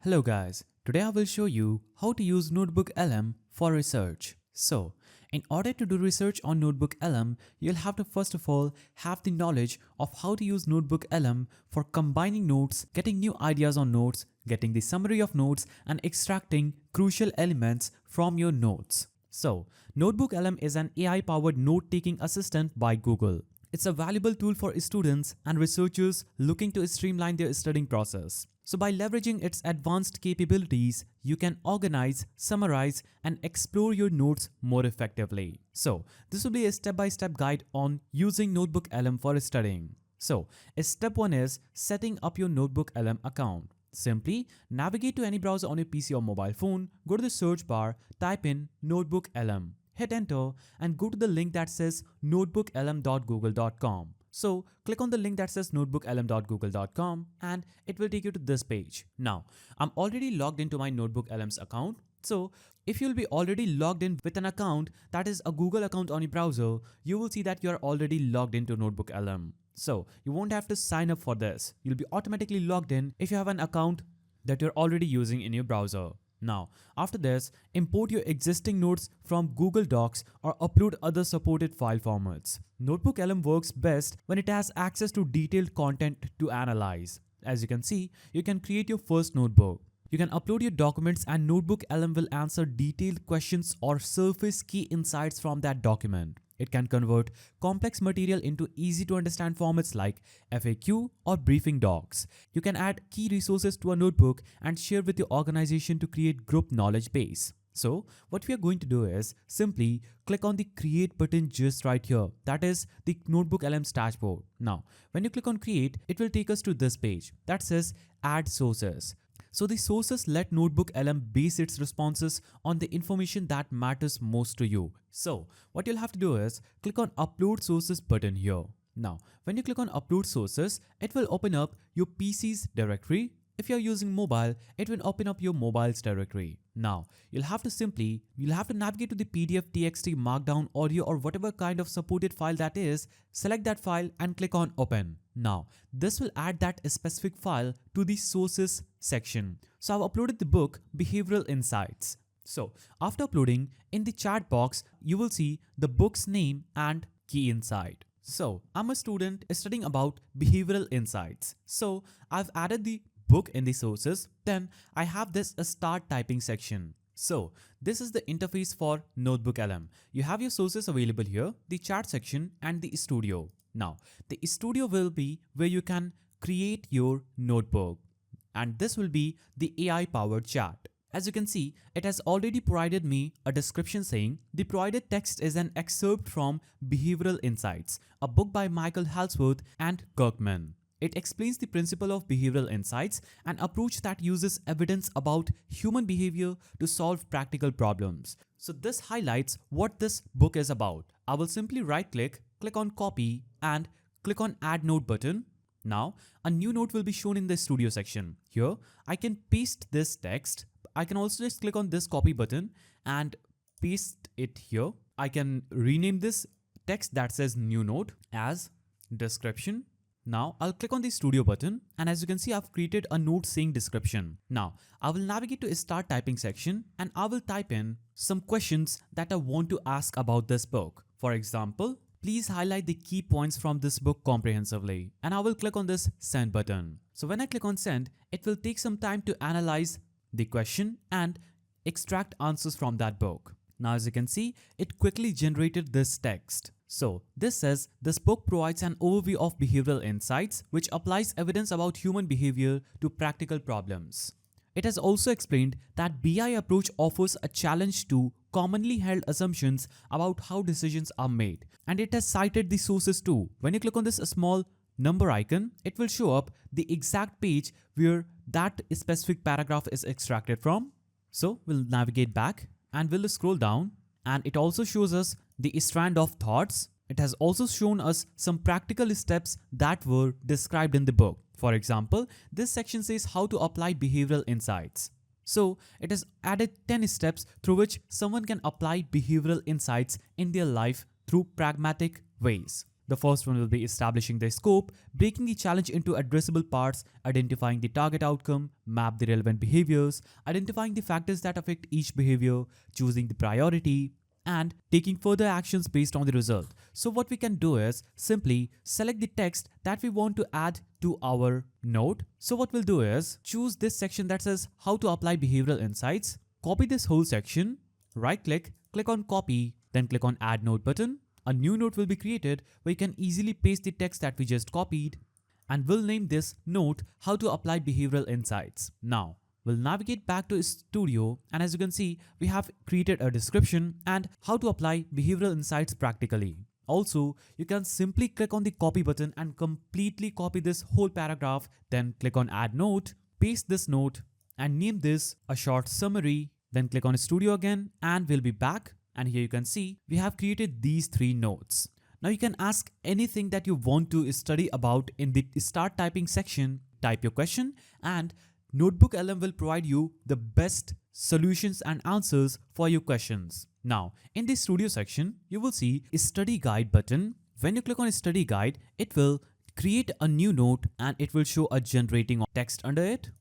Hello guys, today I will show you how to use NotebookLM for research. So, in order to do research on NotebookLM, you'll have to first of all have the knowledge of how to use NotebookLM for combining notes, getting new ideas on notes, getting the summary of notes, and extracting crucial elements from your notes. So, NotebookLM is an AI-powered note-taking assistant by Google. It's a valuable tool for students and researchers looking to streamline their studying process. So by leveraging its advanced capabilities, you can organize, summarize, and explore your notes more effectively. So this will be a step-by-step guide on using NotebookLM for studying. So step 1 is setting up your NotebookLM account. Simply navigate to any browser on your PC or mobile phone, go to the search bar, type in NotebookLM. Hit enter and go to the link that says notebooklm.google.com. So click on the link that says notebooklm.google.com and it will take you to this page. Now, I'm already logged into my NotebookLM's account. So if you'll be already logged in with an account that is a Google account on your browser, you will see that you're already logged into NotebookLM. So you won't have to sign up for this. You'll be automatically logged in if you have an account that you're already using in your browser. Now, after this, import your existing notes from Google Docs or upload other supported file formats. NotebookLM works best when it has access to detailed content to analyze. As you can see, you can create your first notebook. You can upload your documents and NotebookLM will answer detailed questions or surface key insights from that document. It can convert complex material into easy to understand formats like FAQ or briefing docs. You can add key resources to a notebook and share with your organization to create group knowledge base. So what we are going to do is simply click on the create button just right here. That is the NotebookLM's dashboard. Now, when you click on create, it will take us to this page that says add sources. So the sources let NotebookLM base its responses on the information that matters most to you. So what you'll have to do is click on upload sources button here. Now, when you click on upload sources, it will open up your PC's directory. If you're using mobile, it will open up your mobile's directory. Now, you'll have to navigate to the PDF, TXT, Markdown, audio or whatever kind of supported file that is, select that file and click on open. Now, this will add that specific file to the sources section. So I've uploaded the book Behavioral Insights. So after uploading, in the chat box, you will see the book's name and key insight. So I'm a student studying about behavioral insights. So I've added the book in the sources. Then I have this start typing section. So this is the interface for NotebookLM. You have your sources available here, the chat section and the studio. Now the studio will be where you can create your notebook and this will be the AI powered chat. As you can see, it has already provided me a description saying the provided text is an excerpt from Behavioral Insights, a book by Michael Halsworth and Kirkman. It explains the principle of behavioral insights, an approach that uses evidence about human behavior to solve practical problems. So this highlights what this book is about. I will simply right click on copy and click on add note button. Now a new note will be shown in the studio section. Here I can paste this text. I can also just click on this copy button and paste it here. I can rename this text that says new note as description. Now I'll click on the studio button and as you can see, I've created a note saying description. Now I will navigate to start typing section and I will type in some questions that I want to ask about this book. For example, please highlight the key points from this book comprehensively and I will click on this send button. So when I click on send, it will take some time to analyze the question and extract answers from that book. Now as you can see, it quickly generated this text. So this says this book provides an overview of behavioral insights which applies evidence about human behavior to practical problems. It has also explained that BI approach offers a challenge to commonly held assumptions about how decisions are made. And it has cited the sources too. When you click on this small number icon, it will show up the exact page where that specific paragraph is extracted from. So we'll navigate back and we'll scroll down and it also shows us the strand of thoughts. It has also shown us some practical steps that were described in the book. For example, this section says how to apply behavioral insights. So it has added 10 steps through which someone can apply behavioral insights in their life through pragmatic ways. The first one will be establishing the scope, breaking the challenge into addressable parts, identifying the target outcome, map the relevant behaviors, identifying the factors that affect each behavior, choosing the priority, and taking further actions based on the result. So what we can do is simply select the text that we want to add to our note. So what we'll do is choose this section that says how to apply behavioral insights, copy this whole section, right click, click on copy, then click on add note button. A new note will be created where you can easily paste the text that we just copied, and we'll name this note how to apply behavioral insights. Now we'll navigate back to Studio, and as you can see, we have created a description and how to apply behavioral insights practically. Also, you can simply click on the copy button and completely copy this whole paragraph, then click on add note, paste this note and name this a short summary, then click on Studio again and we'll be back. And here you can see we have created these 3 notes. Now you can ask anything that you want to study about in the start typing section, type your question, and NotebookLM will provide you the best solutions and answers for your questions. Now in the Studio section, you will see a study guide button. When you click on study guide, it will create a new note and it will show a generating text under it.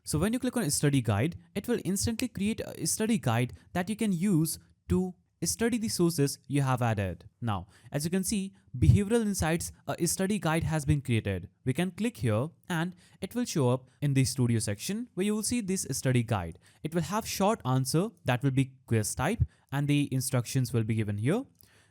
So when you click on study guide, it will instantly create a study guide that you can use to study the sources you have added. Now, as you can see, behavioral insights, a study guide has been created. We can click here and it will show up in the Studio section where you will see this study guide. It will have short answer that will be quiz type and the instructions will be given here.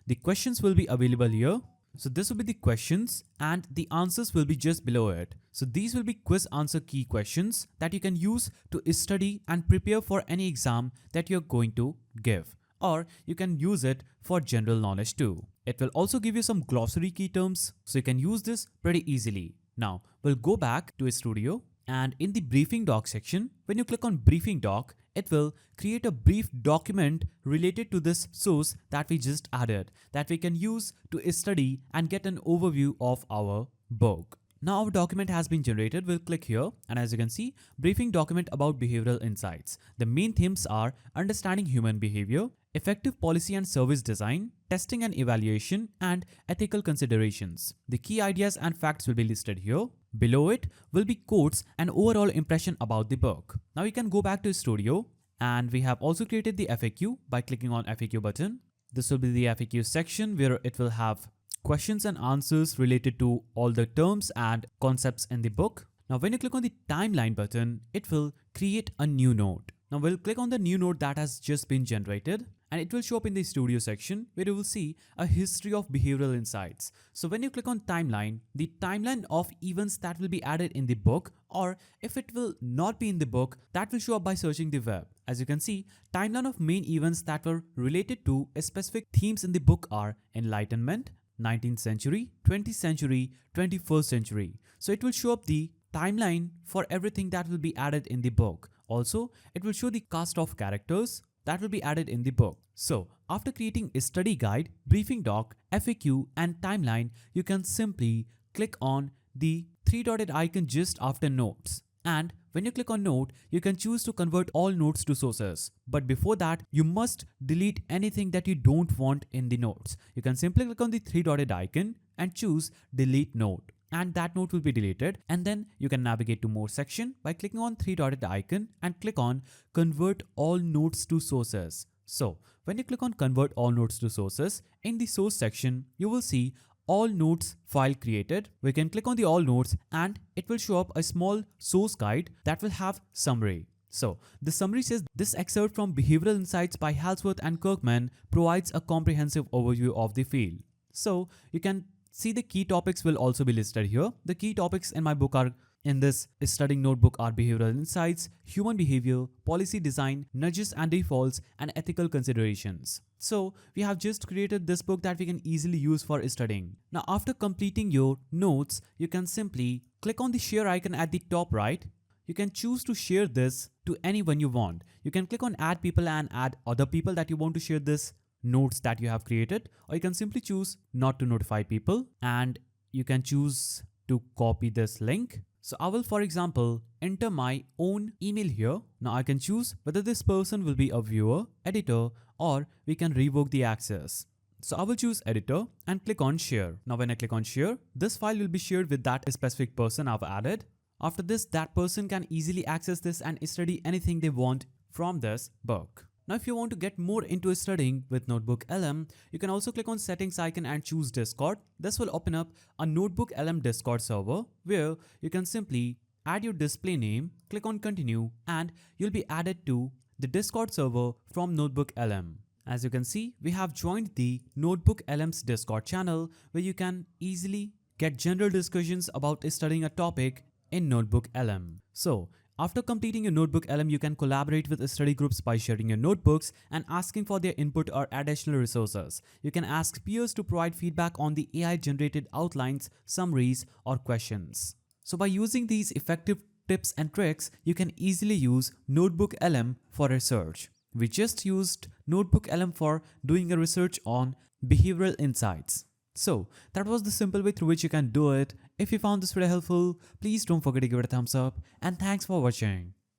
The questions will be available here. So this will be the questions and the answers will be just below it. So these will be quiz answer key questions that you can use to study and prepare for any exam that you're going to give. Or you can use it for general knowledge too. It will also give you some glossary key terms, so you can use this pretty easily. Now we'll go back to a Studio, and in the briefing doc section, when you click on briefing doc, it will create a brief document related to this source that we just added that we can use to study and get an overview of our book. Now our document has been generated. We'll click here and as you can see, briefing document about behavioral insights. The main themes are understanding human behavior, effective policy and service design, testing and evaluation, and ethical considerations. The key ideas and facts will be listed here. Below it will be quotes and overall impression about the book. Now you can go back to Studio, and we have also created the FAQ by clicking on FAQ button. This will be the FAQ section where it will have questions and answers related to all the terms and concepts in the book. Now when you click on the timeline button, it will create a new note. Now we'll click on the new note that has just been generated, and it will show up in the Studio section where you will see a history of behavioral insights. So when you click on timeline, the timeline of events that will be added in the book, or if it will not be in the book, that will show up by searching the web. As you can see, timeline of main events that were related to specific themes in the book are enlightenment, 19th century, 20th century, 21st century. So it will show up the timeline for everything that will be added in the book. Also, it will show the cast of characters that will be added in the book. So after creating a study guide, briefing doc, FAQ, and timeline, you can simply click on the 3-dotted icon just after notes. And when you click on note, you can choose to convert all notes to sources. But before that, you must delete anything that you don't want in the notes. You can simply click on the 3-dotted icon and choose delete note, and that note will be deleted. And then you can navigate to more section by clicking on 3-dotted icon and click on convert all notes to sources. So when you click on convert all notes to sources, in the source section, you will see all notes file created. We can click on the all notes and it will show up a small source guide that will have summary. So the summary says this excerpt from Behavioral Insights by Halsworth and Kirkman provides a comprehensive overview of the field. So you can see the key topics will also be listed here. The key topics in my book are in this studying notebook are behavioral insights, human behavior, policy design, nudges and defaults, and ethical considerations. So we have just created this book that we can easily use for studying. Now after completing your notes, you can simply click on the share icon at the top right. You can choose to share this to anyone you want. You can click on add people and add other people that you want to share this notes that you have created, or you can simply choose not to notify people, and you can choose to copy this link. So I will, for example, enter my own email here. Now I can choose whether this person will be a viewer, editor, or we can revoke the access. So I will choose editor and click on share. Now when I click on share, this file will be shared with that specific person I've added. After this, that person can easily access this and study anything they want from this book. Now if you want to get more into studying with NotebookLM, you can also click on settings icon and choose Discord. This will open up a NotebookLM Discord server where you can simply add your display name, click on continue, and you'll be added to the Discord server from NotebookLM. As you can see, we have joined the NotebookLM's Discord channel where you can easily get general discussions about studying a topic in NotebookLM. So, after completing your NotebookLM, you can collaborate with study groups by sharing your notebooks and asking for their input or additional resources. You can ask peers to provide feedback on the AI-generated outlines, summaries, or questions. So by using these effective tips and tricks, you can easily use NotebookLM for research. We just used NotebookLM for doing a research on behavioral insights. So that was the simple way through which you can do it. If you found this video helpful, please don't forget to give it a thumbs up, and thanks for watching.